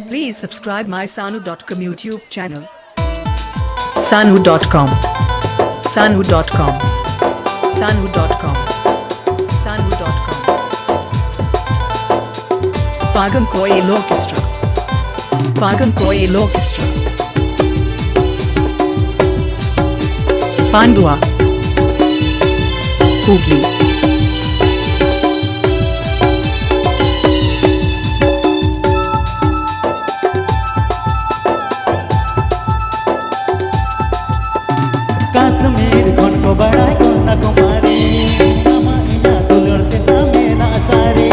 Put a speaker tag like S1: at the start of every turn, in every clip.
S1: Please subscribe my Sanu.com YouTube channel. Sanu.com. Sanu.com. Sanu.com. Sanu.com. Pagam Koil Orchestra. Pagam Koil Orchestra. Pandua. Hooghly.
S2: Kashmir कौन को बड़ा कन्याकुमारी अमाइना दुलर से मेरा सारे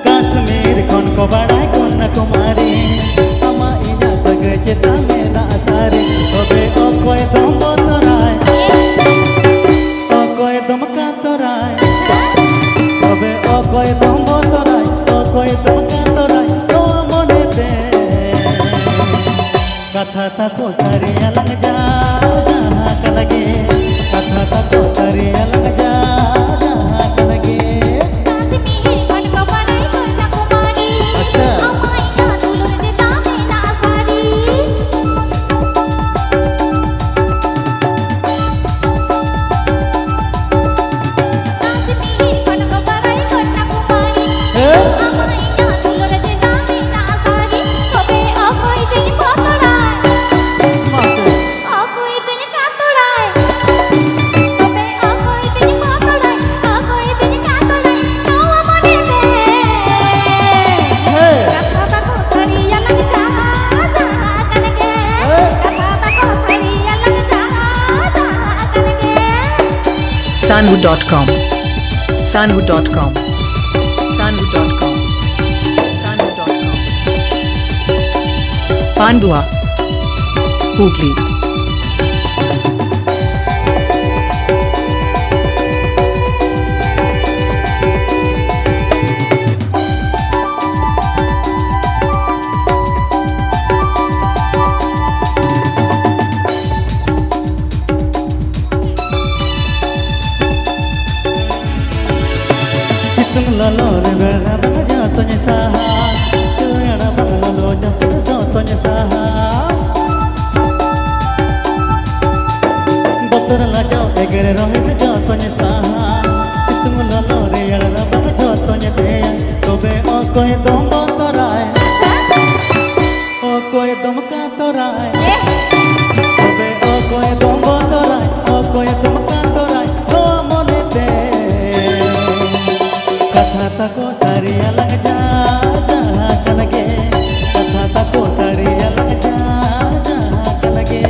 S2: कश्मीर कौन को बड़ा कन्याकुमारी अमाइना सगे चिता मेरा सारे तबे ओकोय दम बतराय ओकोय दम कातराय तबे ओकोय दम बतराय ओकोय दम कातराय तो मने दे कथा तको सारी अलग जा जहाँ कलगे कथा तको सारी अलग जा जहाँ कलगे
S1: Sanu.com. Sanu.com. Sanu.com. Sanu.com. Pandua. Hooghly. Lalo revela bangja tonya saha, tuyana banglo jatuh so tonya saha. Dokter lajau egere rohit jo tonya saha, situng lalo revela bangja tonya teya, tobe okoy dom botoray, okoy dom katoray, tobe okoy dom botoray, okoy dom katoray, to mone te. कथा तको सारी अलग जा जहाँ कलगे कथा तको सारी अलग जा जहाँ कलगे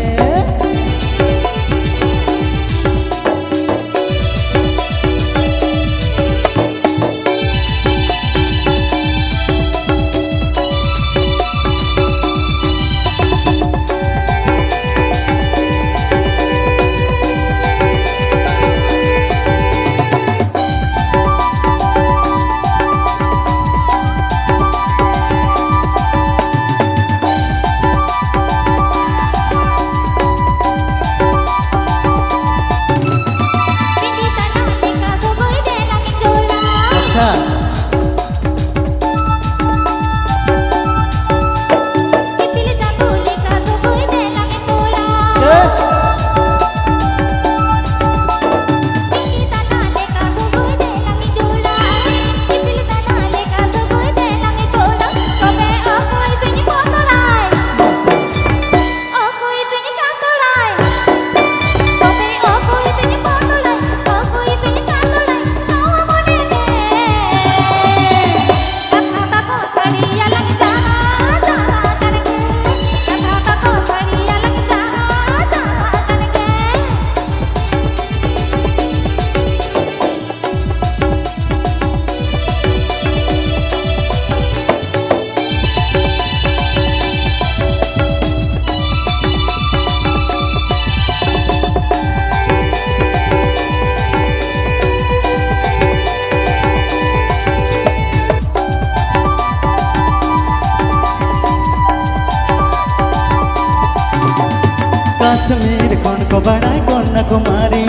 S1: कश्मीर कौन को बड़ा कन्याकुमारी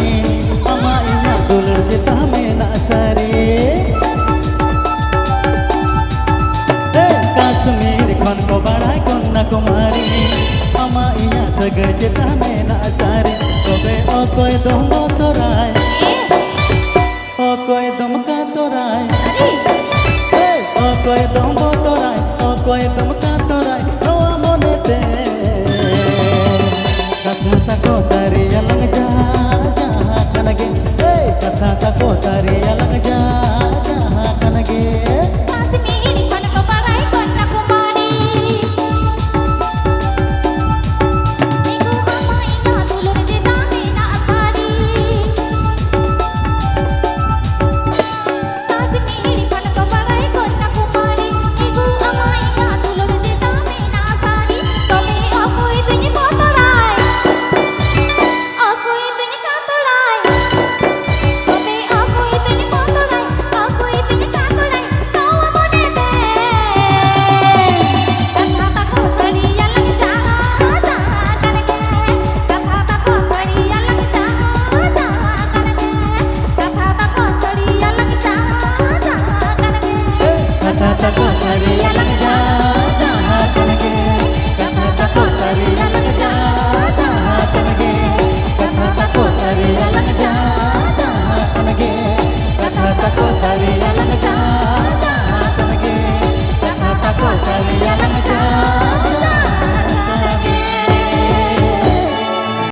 S1: अमाइना दुलर चिता मेरा सारे
S2: सगै चेता मेना सारे तबे अकय दम बतराय अकय दम का तोराय अकय दम बतराय अकय दम का तोराय नवा मनेते कथा तको सारी अलग जा जा कनगे कथा तको सारी